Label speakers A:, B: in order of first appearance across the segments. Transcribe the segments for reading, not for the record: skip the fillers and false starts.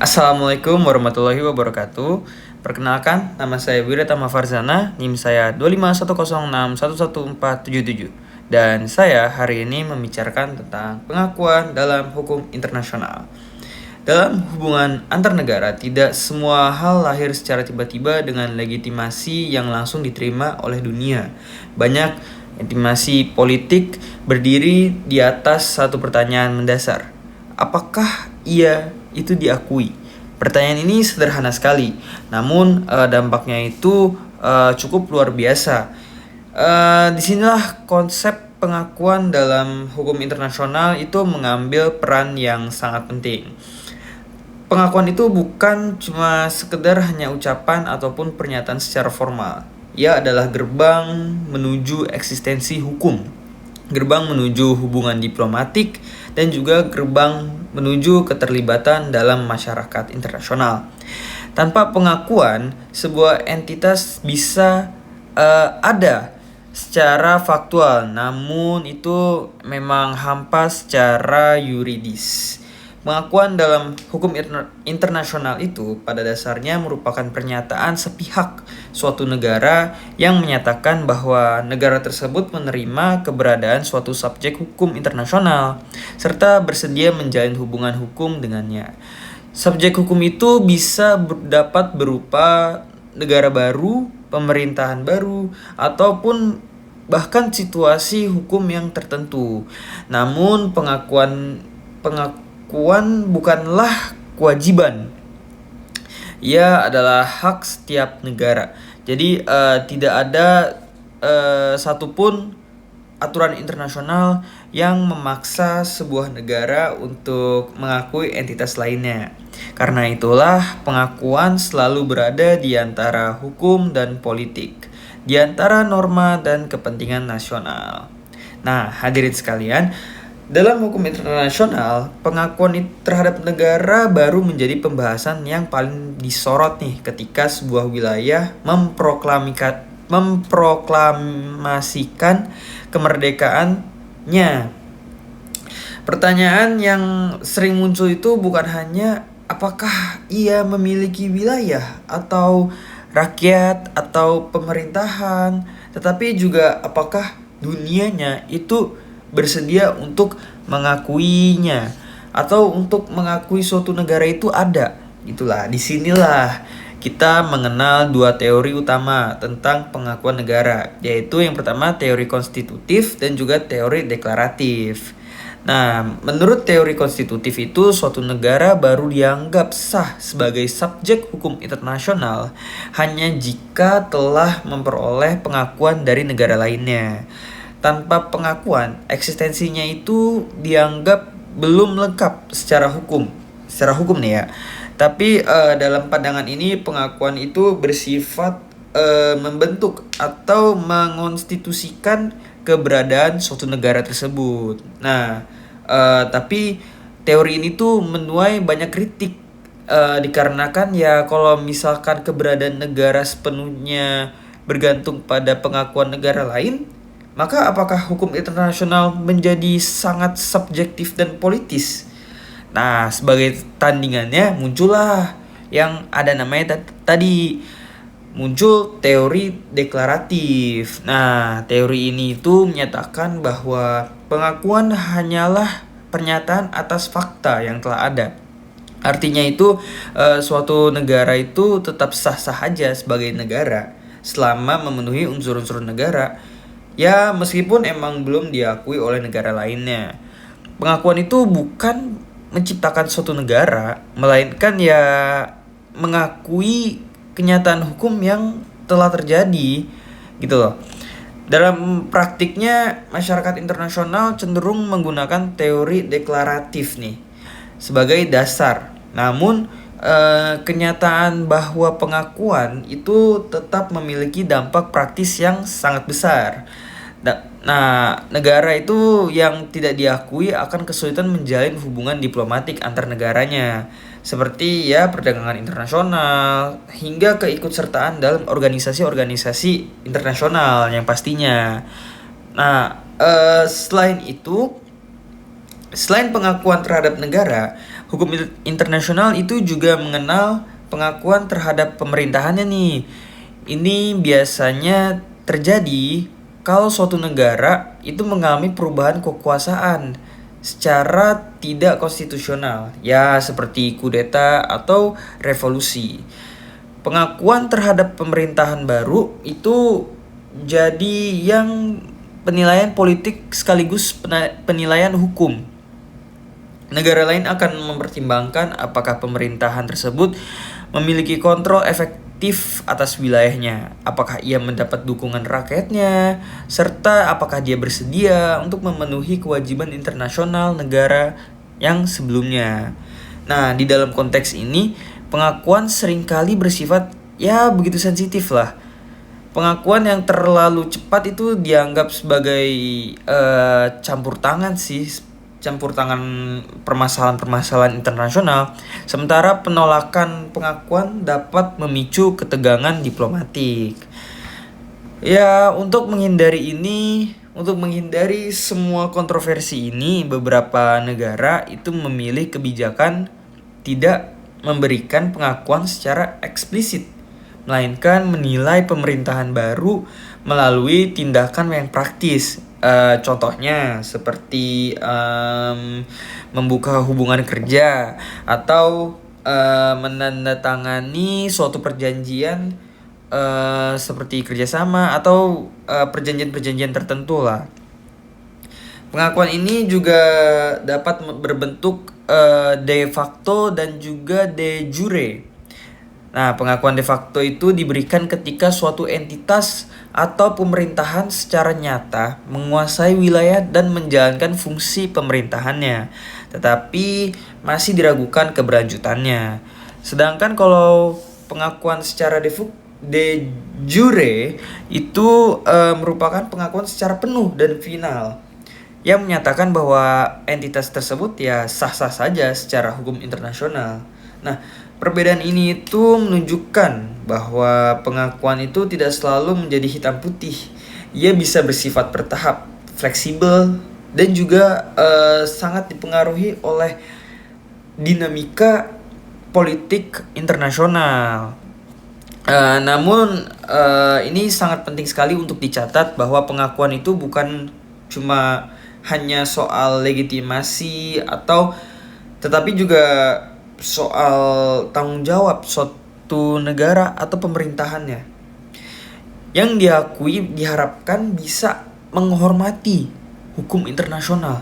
A: Assalamualaikum warahmatullahi wabarakatuh. Perkenalkan, nama saya Wiratama Farzana, NIM saya 25106111477. Dan saya hari ini membicarakan tentang pengakuan dalam hukum internasional. Dalam hubungan antar negara, tidak semua hal lahir secara tiba-tiba dengan legitimasi yang langsung diterima oleh dunia. Banyak legitimasi politik berdiri di atas satu pertanyaan mendasar. Apakah ia itu diakui? Pertanyaan ini sederhana sekali, namun dampaknya itu cukup luar biasa. Disinilah konsep pengakuan dalam hukum internasional itu mengambil peran yang sangat penting. Pengakuan itu bukan cuma sekedar hanya ucapan ataupun pernyataan secara formal. Ia adalah gerbang menuju eksistensi hukum, gerbang menuju hubungan diplomatik, dan juga gerbang menuju keterlibatan dalam masyarakat internasional. Tanpa pengakuan, sebuah entitas bisa ada secara faktual, namun itu memang hampa secara yuridis. Pengakuan dalam hukum internasional itu pada dasarnya merupakan pernyataan sepihak suatu negara yang menyatakan bahwa negara tersebut menerima keberadaan suatu subjek hukum internasional serta bersedia menjalin hubungan hukum dengannya. Subjek hukum itu bisa dapat berupa negara baru, pemerintahan baru, ataupun bahkan situasi hukum yang tertentu. Namun pengakuan bukanlah kewajiban. Ia adalah hak setiap negara. Jadi tidak ada satupun aturan internasional yang memaksa sebuah negara untuk mengakui entitas lainnya. Karena itulah pengakuan selalu berada di antara hukum dan politik, di antara norma dan kepentingan nasional. Nah, hadirin sekalian, dalam hukum internasional, pengakuan terhadap negara baru menjadi pembahasan yang paling disorot nih ketika sebuah wilayah memproklamasikan kemerdekaannya. Pertanyaan yang sering muncul itu bukan hanya apakah ia memiliki wilayah atau rakyat atau pemerintahan, tetapi juga apakah dunianya itu bersedia untuk mengakuinya atau untuk mengakui suatu negara itu ada. Itulah, disinilah kita mengenal dua teori utama tentang pengakuan negara, yaitu yang pertama teori konstitutif dan juga teori deklaratif. Nah, menurut teori konstitutif itu suatu negara baru dianggap sah sebagai subjek hukum internasional hanya jika telah memperoleh pengakuan dari negara lainnya. Tanpa pengakuan, eksistensinya itu dianggap belum lengkap secara hukum nih ya. Tapi dalam pandangan ini pengakuan itu bersifat membentuk atau mengonstitusikan keberadaan suatu negara tersebut. Nah, tapi teori ini tuh menuai banyak kritik dikarenakan ya kalau misalkan keberadaan negara sepenuhnya bergantung pada pengakuan negara lain, maka apakah hukum internasional menjadi sangat subjektif dan politis? Nah, sebagai tandingannya muncullah yang ada namanya tadi muncul teori deklaratif. Nah, teori ini itu menyatakan bahwa pengakuan hanyalah pernyataan atas fakta yang telah ada. Artinya itu suatu negara itu tetap sah-sah aja sebagai negara selama memenuhi unsur-unsur negara. Ya, meskipun emang belum diakui oleh negara lainnya. Pengakuan itu bukan menciptakan suatu negara, melainkan ya mengakui kenyataan hukum yang telah terjadi, gitu loh. Dalam praktiknya, masyarakat internasional cenderung menggunakan teori deklaratif nih sebagai dasar. Namun, kenyataan bahwa pengakuan itu tetap memiliki dampak praktis yang sangat besar. Nah, negara itu yang tidak diakui akan kesulitan menjalin hubungan diplomatik antar negaranya, seperti ya perdagangan internasional hingga keikutsertaan dalam organisasi-organisasi internasional yang pastinya. Nah, selain itu Selain pengakuan terhadap negara, hukum internasional itu juga mengenal pengakuan terhadap pemerintahannya nih. Ini biasanya terjadi kalau suatu negara itu mengalami perubahan kekuasaan secara tidak konstitusional, ya seperti kudeta atau revolusi. Pengakuan terhadap pemerintahan baru itu jadi yang penilaian politik sekaligus penilaian hukum. Negara lain akan mempertimbangkan apakah pemerintahan tersebut memiliki kontrol efektif atas wilayahnya, apakah ia mendapat dukungan rakyatnya, serta apakah dia bersedia untuk memenuhi kewajiban internasional negara yang sebelumnya. Nah, di dalam konteks ini, pengakuan seringkali bersifat ya begitu sensitif lah. Pengakuan yang terlalu cepat itu dianggap sebagai campur tangan sih, campur tangan permasalahan-permasalahan internasional, sementara penolakan pengakuan dapat memicu ketegangan diplomatik. Ya, untuk menghindari semua kontroversi ini, beberapa negara itu memilih kebijakan tidak memberikan pengakuan secara eksplisit, melainkan menilai pemerintahan baru melalui tindakan yang praktis. Contohnya seperti membuka hubungan kerja atau menandatangani suatu perjanjian seperti kerjasama atau perjanjian-perjanjian tertentu lah. Pengakuan ini juga dapat berbentuk de facto dan juga de jure. Nah, pengakuan de facto itu diberikan ketika suatu entitas atau pemerintahan secara nyata menguasai wilayah dan menjalankan fungsi pemerintahannya, tetapi masih diragukan keberlanjutannya. Sedangkan kalau pengakuan secara de jure itu merupakan pengakuan secara penuh dan final yang menyatakan bahwa entitas tersebut ya sah-sah saja secara hukum internasional. Nah, perbedaan ini itu menunjukkan bahwa pengakuan itu tidak selalu menjadi hitam putih. Ia bisa bersifat bertahap, fleksibel, dan juga sangat dipengaruhi oleh dinamika politik internasional. Namun ini sangat penting sekali untuk dicatat bahwa pengakuan itu bukan cuma hanya soal legitimasi tetapi juga soal tanggung jawab suatu negara atau pemerintahannya. Yang diakui diharapkan bisa menghormati hukum internasional.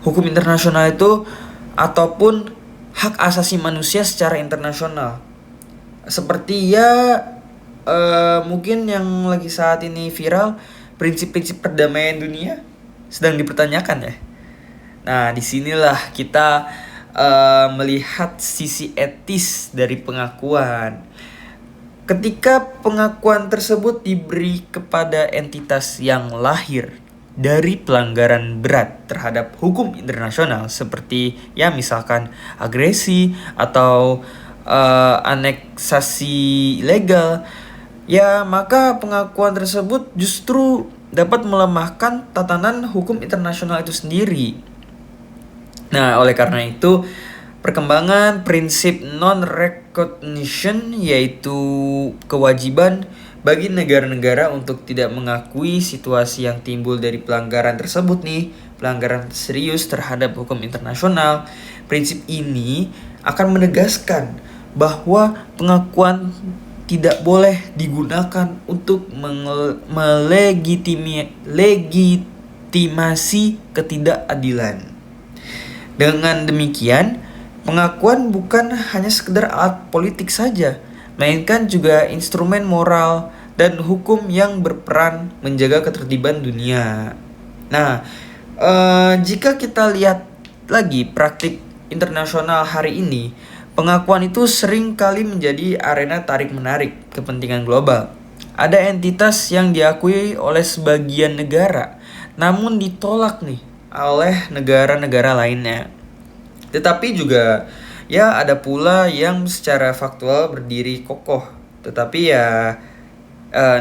A: Hukum internasional itu ataupun hak asasi manusia secara internasional. Seperti ya mungkin yang lagi saat ini viral, prinsip-prinsip perdamaian dunia sedang dipertanyakan ya. Nah, disinilah kita melihat sisi etis dari pengakuan. Ketika pengakuan tersebut diberi kepada entitas yang lahir dari pelanggaran berat terhadap hukum internasional seperti ya misalkan agresi atau aneksasi ilegal, ya maka pengakuan tersebut justru dapat melemahkan tatanan hukum internasional itu sendiri. Nah, oleh karena itu, perkembangan prinsip non-recognition yaitu kewajiban bagi negara-negara untuk tidak mengakui situasi yang timbul dari pelanggaran tersebut nih, pelanggaran serius terhadap hukum internasional. Prinsip ini akan menegaskan bahwa pengakuan tidak boleh digunakan untuk melegitimasi ketidakadilan. Dengan demikian, pengakuan bukan hanya sekedar alat politik saja, melainkan juga instrumen moral dan hukum yang berperan menjaga ketertiban dunia. Nah, jika kita lihat lagi praktik internasional hari ini, pengakuan itu sering kali menjadi arena tarik-menarik kepentingan global. Ada entitas yang diakui oleh sebagian negara, namun ditolak nih oleh negara-negara lainnya. Tetapi juga ya ada pula yang secara faktual berdiri kokoh, tetapi ya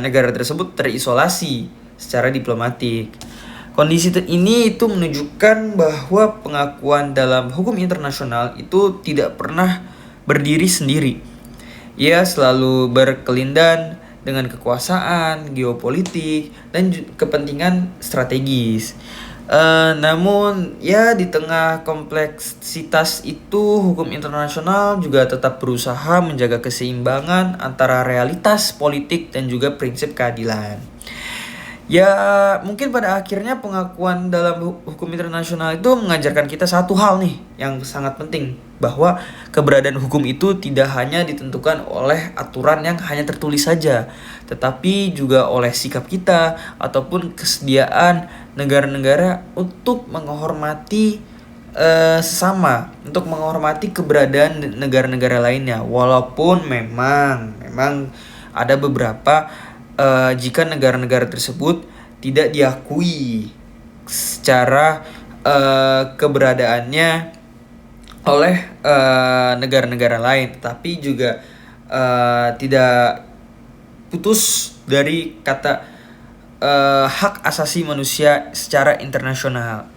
A: negara tersebut terisolasi secara diplomatik. Kondisi ini itu menunjukkan bahwa pengakuan dalam hukum internasional itu tidak pernah berdiri sendiri. Ia selalu berkelindan dengan kekuasaan, geopolitik, dan kepentingan strategis. Namun ya di tengah kompleksitas itu hukum internasional juga tetap berusaha menjaga keseimbangan antara realitas politik dan juga prinsip keadilan. Ya, mungkin pada akhirnya pengakuan dalam hukum internasional itu mengajarkan kita satu hal nih yang sangat penting, bahwa keberadaan hukum itu tidak hanya ditentukan oleh aturan yang hanya tertulis saja, tetapi juga oleh sikap kita ataupun kesediaan negara-negara untuk menghormati sesama, untuk menghormati keberadaan negara-negara lainnya, walaupun memang ada beberapa jika negara-negara tersebut tidak diakui secara keberadaannya oleh negara-negara lain, tapi juga tidak putus dari kata hak asasi manusia secara internasional.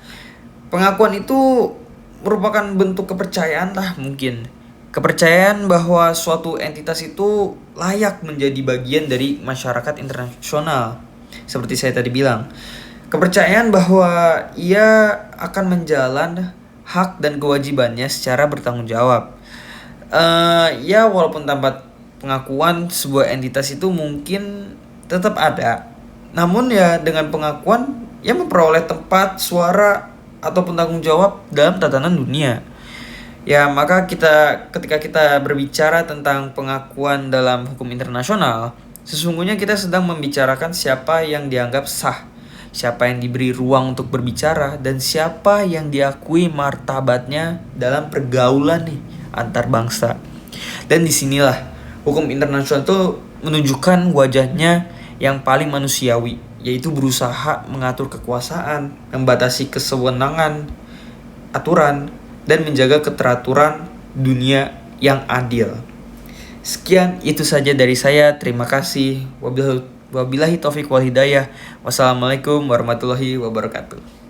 A: Pengakuan itu merupakan bentuk kepercayaan lah mungkin. Kepercayaan bahwa suatu entitas itu layak menjadi bagian dari masyarakat internasional. Seperti saya tadi bilang. Kepercayaan bahwa ia akan menjalan hak dan kewajibannya secara bertanggung jawab. Ya walaupun tanpa pengakuan sebuah entitas itu mungkin tetap ada. Namun ya dengan pengakuan ia memperoleh tempat, suara, ataupun tanggung jawab dalam tatanan dunia. Ya, maka ketika kita berbicara tentang pengakuan dalam hukum internasional, sesungguhnya kita sedang membicarakan siapa yang dianggap sah, siapa yang diberi ruang untuk berbicara, dan siapa yang diakui martabatnya dalam pergaulan nih antar bangsa. Dan disinilah hukum internasional itu menunjukkan wajahnya yang paling manusiawi, yaitu berusaha mengatur kekuasaan, membatasi kesewenangan, aturan, dan menjaga keteraturan dunia yang adil. Sekian itu saja dari saya. Terima kasih. Wabillahi taufiq wal hidayah. Wassalamualaikum warahmatullahi wabarakatuh.